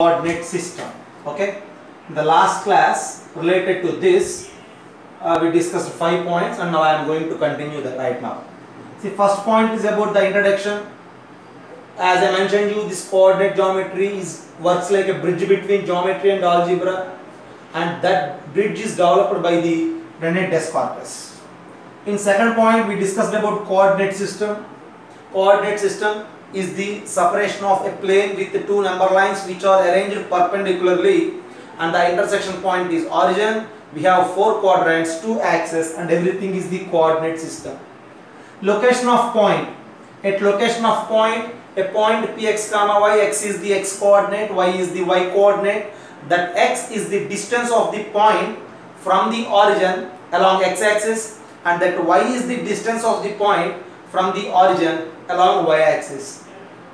coordinate system. Okay, in the last class related to this we discussed 5 points, and now I am going to continue that right now. See, first point is about the introduction. As I mentioned you, this coordinate geometry works like a bridge between geometry and algebra, and that bridge is developed by the René Descartes. In second point we discussed about coordinate system. Coordinate system is the separation of a plane with two number lines which are arranged perpendicularly, and the intersection point is origin. We have 4 quadrants, 2 axes, and everything is the coordinate system. Location of point. At location of point, a point px comma y, x is the x coordinate, y is the y coordinate. That x is the distance of the point from the origin along x-axis, and that y is the distance of the point from the origin along y-axis.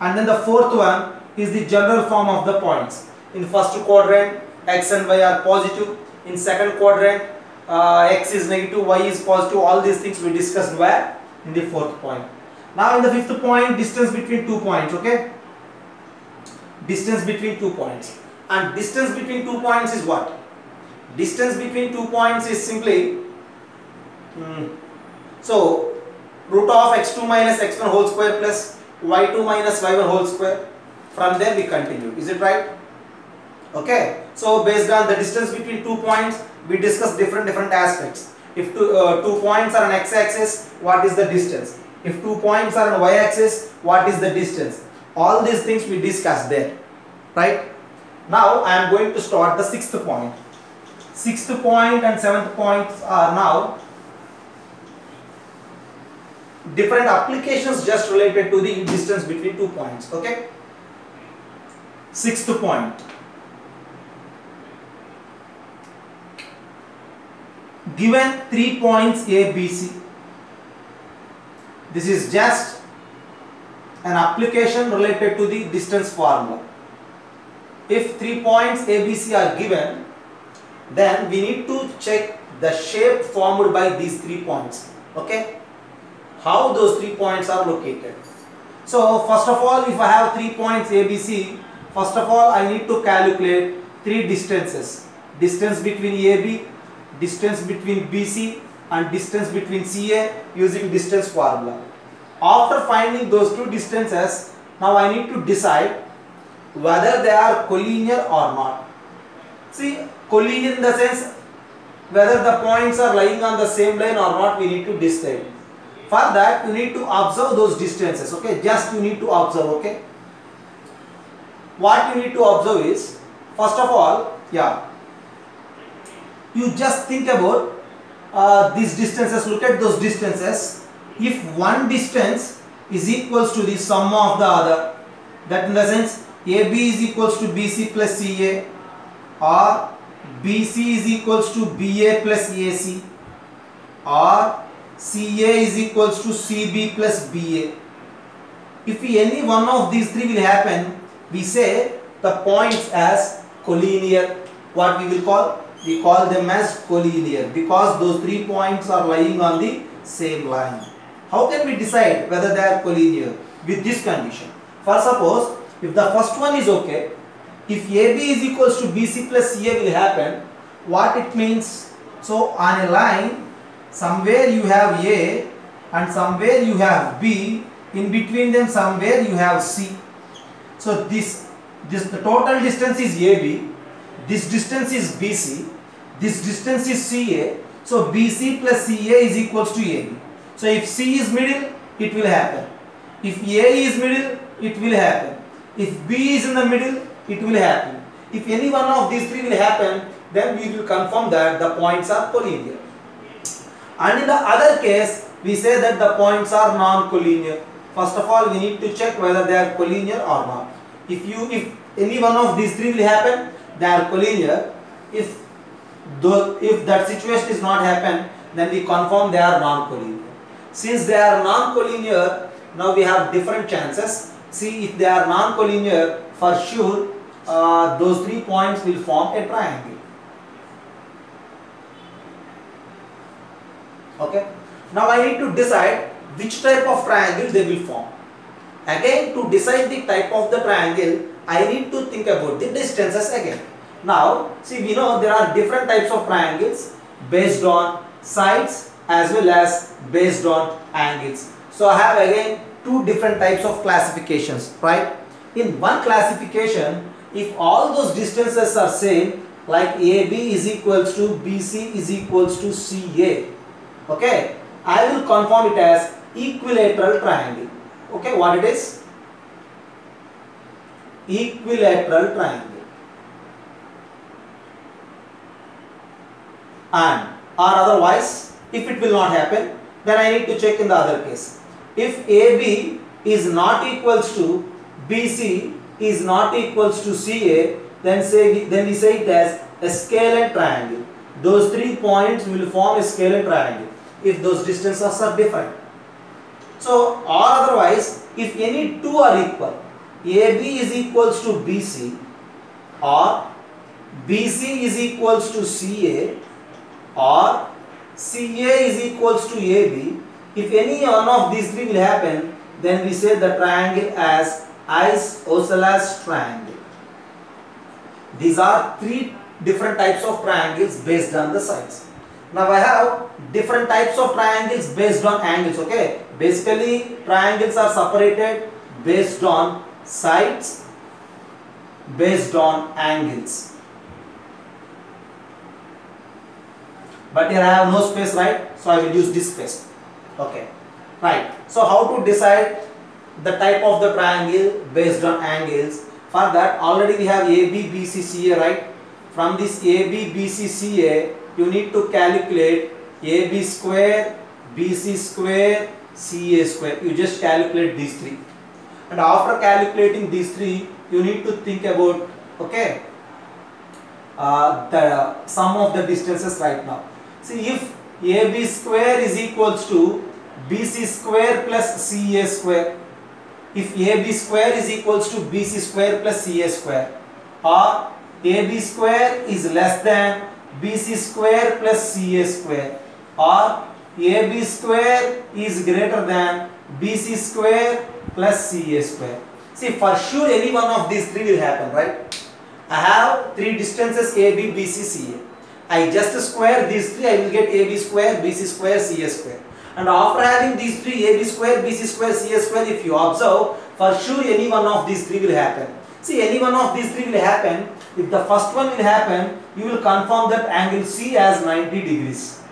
And then the fourth one is the general form of the points. In first quadrant, x and y are positive. In second quadrant, x is negative, y is positive. All these things we discussed where? In the fourth point. Now in the fifth point, distance between 2 points. Okay, distance between 2 points. And distance between 2 points is what? Distance between 2 points is simply so root of x2 minus x1 whole square plus y2 minus y1 whole square. From there we continue. Is it right? Okay. So based on the distance between 2 points, we discuss different aspects. If two points are on x-axis, what is the distance? If 2 points are on y-axis, what is the distance? All these things we discussed there. Right? Now I am going to start the 6th point. 6th point and 7th points are now different applications just related to the distance between 2 points. Okay. 6th point. Given 3 points A, B, C. This is just an application related to the distance formula. If 3 points A, B, C are given, then we need to check the shape formed by these 3 points. Okay, how those 3 points are located. So first of all, if I have 3 points A, B, C, first of all I need to calculate 3 distances. Distance between AB, distance between BC, and distance between CA using distance formula. After finding those 2 distances, now I need to decide whether they are collinear or not. See, collinear in the sense whether the points are lying on the same line or not, we need to decide. For that you need to observe those distances. Okay, just you need to observe. Okay, what you need to observe is, first of all, you just think about these distances. Look at those distances. If one distance is equals to the sum of the other, that in the sense AB is equals to BC plus CA, or BC is equals to BA plus AC, or CA is equals to CB plus BA. If any one of these 3 will happen, we say the points as collinear. What we will call? We call them as collinear, because those 3 points are lying on the same line. How can we decide whether they are collinear? With this condition. For suppose, if the first one is okay, if AB is equals to BC plus CA will happen, what it means? So on a line, somewhere you have A and somewhere you have B, in between them somewhere you have C. So the total distance is AB, this distance is BC, this distance is CA. So BC plus CA is equals to AB. So if C is middle, it will happen. If A is middle, it will happen. If B is in the middle, it will happen. If any one of these 3 will happen, then we will confirm that the points are collinear. And in the other case, we say that the points are non-collinear. First of all, we need to check whether they are collinear or not. If any one of these 3 will happen, they are collinear. If that situation is not happen, then we confirm they are non-collinear. Since they are non-collinear, now we have different chances. See, if they are non-collinear, for sure those 3 points will form a triangle. Okay. Now I need to decide which type of triangle they will form. Again, to decide the type of the triangle, I need to think about the distances again. Now, see, we know there are different types of triangles based on sides as well as based on angles. So I have again two different types of classifications, right? In one classification, if all those distances are same, like AB is equals to BC is equals to CA, okay, I will confirm it as equilateral triangle. Okay, what it is? Equilateral triangle. And or otherwise, if it will not happen, then I need to check in the other case. If AB is not equals to BC is not equals to CA, then we say it as a scalene triangle. Those 3 points will form a scalene triangle if those distances are different. So, or otherwise, if any two are equal, AB is equals to BC or BC is equals to CA or CA is equals to AB, if any one of these three will happen, then we say the triangle as isosceles triangle. These are three different types of triangles based on the sides. Now I have different types of triangles based on angles, okay. Basically triangles are separated based on sides, based on angles. But here I have no space, right? So I will use this space. Okay, right. So how to decide the type of the triangle based on angles? For that, already we have AB, BC, CA, right? From this AB, BC, CA, you need to calculate AB square, BC square, CA square. You just calculate these three. And after calculating these three, you need to think about, okay, the sum of the distances right now. See, if AB square is equals to BC square plus CA square, if AB square is equals to BC square plus CA square, or AB square is less than BC square plus CA square, or AB square is greater than BC square plus CA square. See, for sure any one of these three will happen, right? I have three distances AB, BC, CA. I just square these three, I will get AB square, BC square, CA square. And after having these three, AB square, BC square, CA square, if you observe, for sure any one of these three will happen. See, any one of these three will happen. If the first one will happen, you will confirm that angle C as 90 degrees.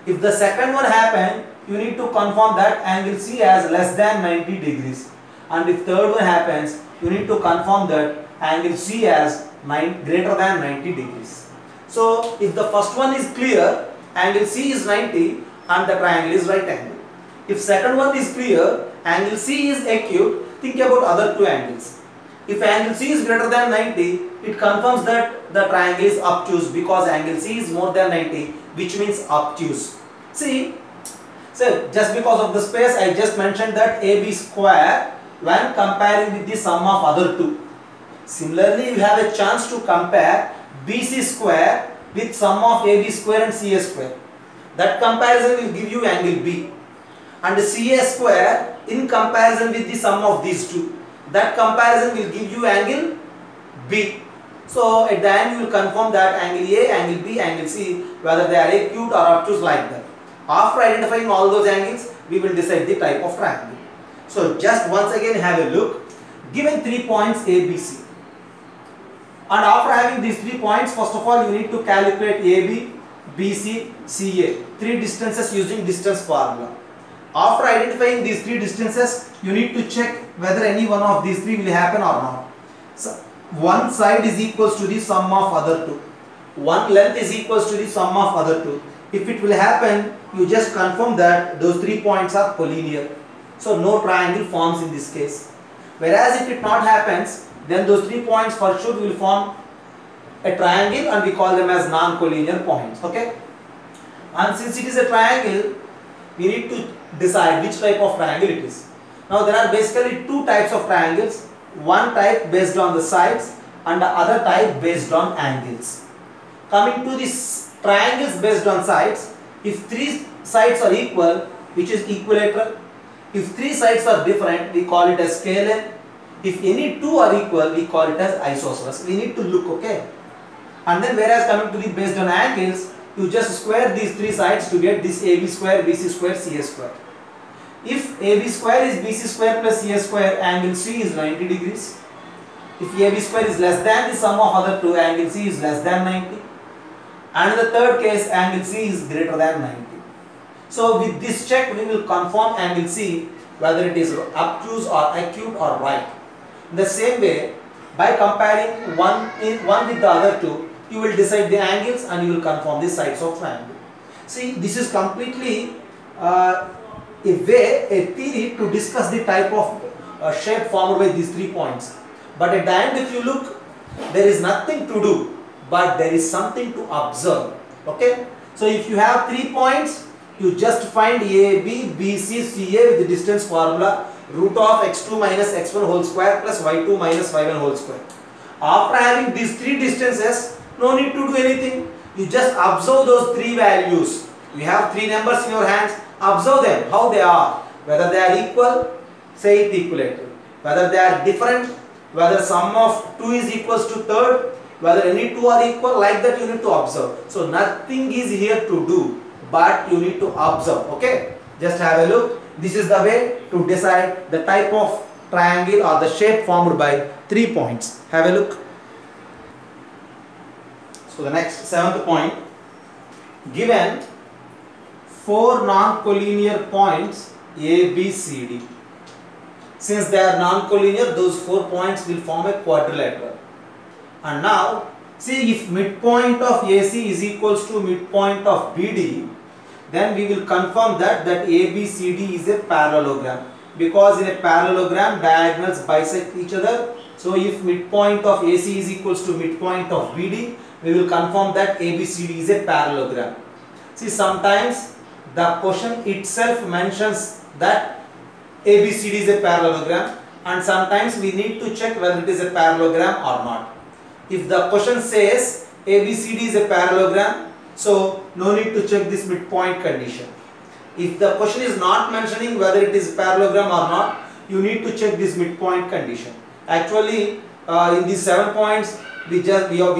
If the second one happen, you need to confirm that angle C as less than 90 degrees. And if third one happens, you need to confirm that angle C as greater than 90 degrees. So, if the first one is clear, angle C is 90 and the triangle is right angle. If second one is clear, angle C is acute, think about other two angles. If angle C is greater than 90, it confirms that the triangle is obtuse because angle C is more than 90, which means obtuse. See, so just because of the space, I just mentioned that AB square when comparing with the sum of other two. Similarly, you have a chance to compare BC square with sum of AB square and CA square. That comparison will give you angle B. And CA square in comparison with the sum of these two. That comparison will give you angle B. So at the end you will confirm that angle A, angle B, angle C, whether they are acute or obtuse, like that. After identifying all those angles, we will decide the type of triangle. So just once again have a look. Given 3 points A, B, C. And after having these 3 points, first of all you need to calculate AB, BC, CA. 3 distances using distance formula. After identifying these 3 distances, you need to check whether any one of these 3 will happen or not. So, one side is equals to the sum of other two. One length is equals to the sum of other two. If it will happen, you just confirm that those 3 points are collinear. So no triangle forms in this case. Whereas if it not happens, then those 3 points for sure will form a triangle and we call them as non-collinear points. Okay. And since it is a triangle, we need to decide which type of triangle it is. Now there are basically 2 types of triangles. One type based on the sides and the other type based on angles. Coming to these triangles based on sides, if 3 sides are equal, which is equilateral. If 3 sides are different, we call it as scalene. If any two are equal, we call it as isosceles. We need to look, okay? And then whereas coming to the based on angles, you just square these three sides to get this AB square, BC square, CA square. If AB square is BC square plus CA square, angle C is 90 degrees. If AB square is less than the sum of other two, angle C is less than 90. And in the third case, angle C is greater than 90. So with this check, we will confirm angle C whether it is obtuse or acute or right. In the same way, by comparing one with the other two, you will decide the angles and you will confirm the sides of triangle. See, this is completely a theory to discuss the type of shape formed by these 3 points. But at the end, if you look, there is nothing to do, but there is something to observe. Okay? So if you have 3 points, you just find A, B, B, C, C, A with the distance formula root of x2 minus x1 whole square plus y2 minus y1 whole square. After having these 3 distances, no need to do anything. You just observe those 3 values. You have 3 numbers in your hands. Observe them, how they are. Whether they are equal, say it equalated. Whether they are different, whether sum of 2 is equals to third, whether any 2 are equal, like that you need to observe. So nothing is here to do, but you need to observe. Okay? Just have a look. This is the way to decide the type of triangle or the shape formed by 3 points. Have a look. So the next 7th point, given 4 non-collinear points A, B, C, D. Since they are non-collinear, those 4 points will form a quadrilateral. And now, see, if midpoint of AC is equals to midpoint of BD, then we will confirm that ABCD is a parallelogram, because in a parallelogram diagonals bisect each other. So if midpoint of AC is equals to midpoint of BD, we will confirm that ABCD is a parallelogram. See, sometimes the question itself mentions that ABCD is a parallelogram, and sometimes we need to check whether it is a parallelogram or not. If the question says ABCD is a parallelogram, so no need to check this midpoint condition. If the question is not mentioning whether it is parallelogram or not, you need to check this midpoint condition. Actually, in these 7 points, we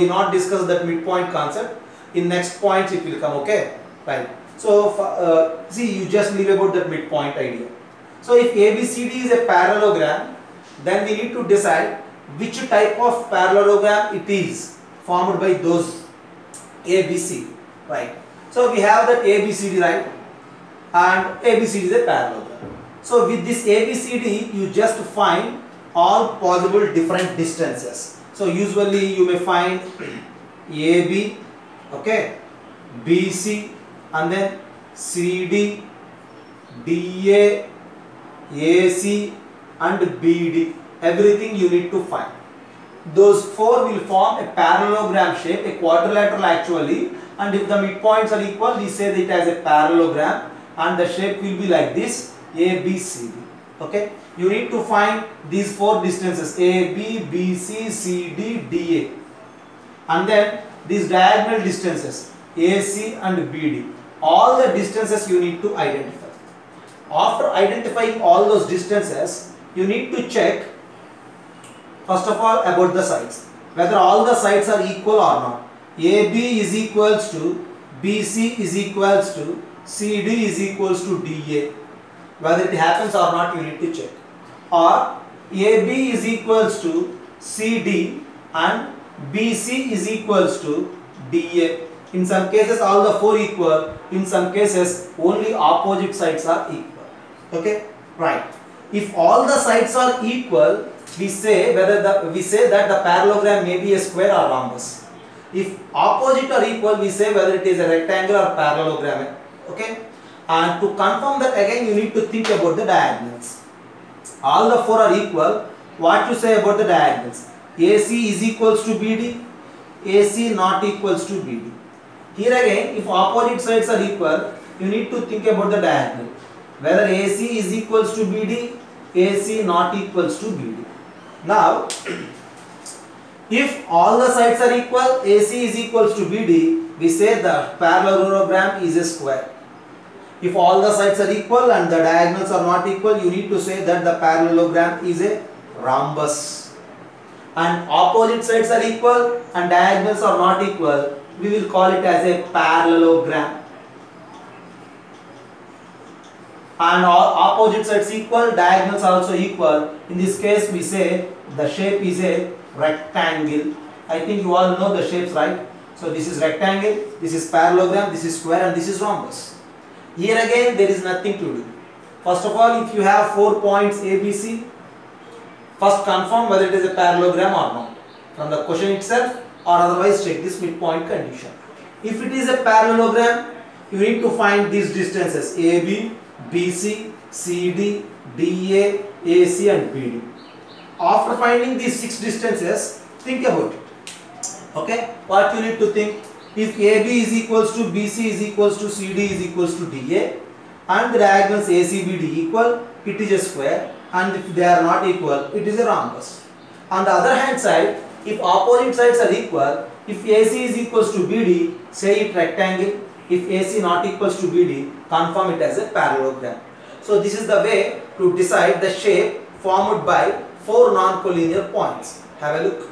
not discuss that midpoint concept. In next points it will come. Okay, right? So see, you just leave about that midpoint idea. So if ABCD is a parallelogram, then we need to decide which type of parallelogram it is formed by those ABC, right? So we have that ABCD, right? And ABCD is a parallelogram. So with this ABCD, you just find all possible different distances. So usually you may find AB, okay, BC, and then CD, DA, AC and BD. Everything you need to find. Those 4 will form a parallelogram shape, a quadrilateral actually, and if the midpoints are equal, we say that it as a parallelogram, and the shape will be like this, ABCD. Okay, you need to find these 4 distances, AB, BC, CD, DA, and then these diagonal distances, AC and BD. All the distances you need to identify. After identifying all those distances, you need to check first of all about the sides, whether all the sides are equal or not. AB is equals to BC is equals to CD is equals to DA. Whether it happens or not, you need to check. Or AB is equals to CD and BC is equals to DA. In some cases all the 4 equal, in some cases only opposite sides are equal. Okay, right. If all the sides are equal, we say that the parallelogram may be a square or rhombus. If opposite are equal, we say whether it is a rectangle or parallelogram. Okay, and to confirm that, again you need to think about the diagonals. All the 4 are equal. What you say about the diagonals? AC is equals to BD, AC not equals to BD. Here again, if opposite sides are equal, you need to think about the diagonal. Whether AC is equals to BD, AC not equals to BD. Now, if all the sides are equal, AC is equals to BD, we say the parallelogram is a square. If all the sides are equal and the diagonals are not equal, you need to say that the parallelogram is a rhombus. And opposite sides are equal and diagonals are not equal, we will call it as a parallelogram. And all opposite sides equal, diagonals are also equal. In this case we say the shape is a rectangle. I think you all know the shapes, right? So this is rectangle, this is parallelogram, this is square, and this is rhombus. Here again there is nothing to do. First of all, if you have 4 points ABC, first confirm whether it is a parallelogram or not from the question itself, or otherwise check this midpoint condition. If it is a parallelogram, you need to find these distances AB, BC, CD, DA, AC and BD. After finding these 6 distances, think about it. Okay, what you need to think? If AB is equals to BC is equals to CD is equals to DA and the diagonals ACBD equal, it is a square, and if they are not equal, it is a rhombus. On the other hand side, if opposite sides are equal, if AC is equals to BD, say it rectangle. If AC not equals to BD, confirm it as a parallelogram. So this is the way to decide the shape formed by 4 non-collinear points. Have a look.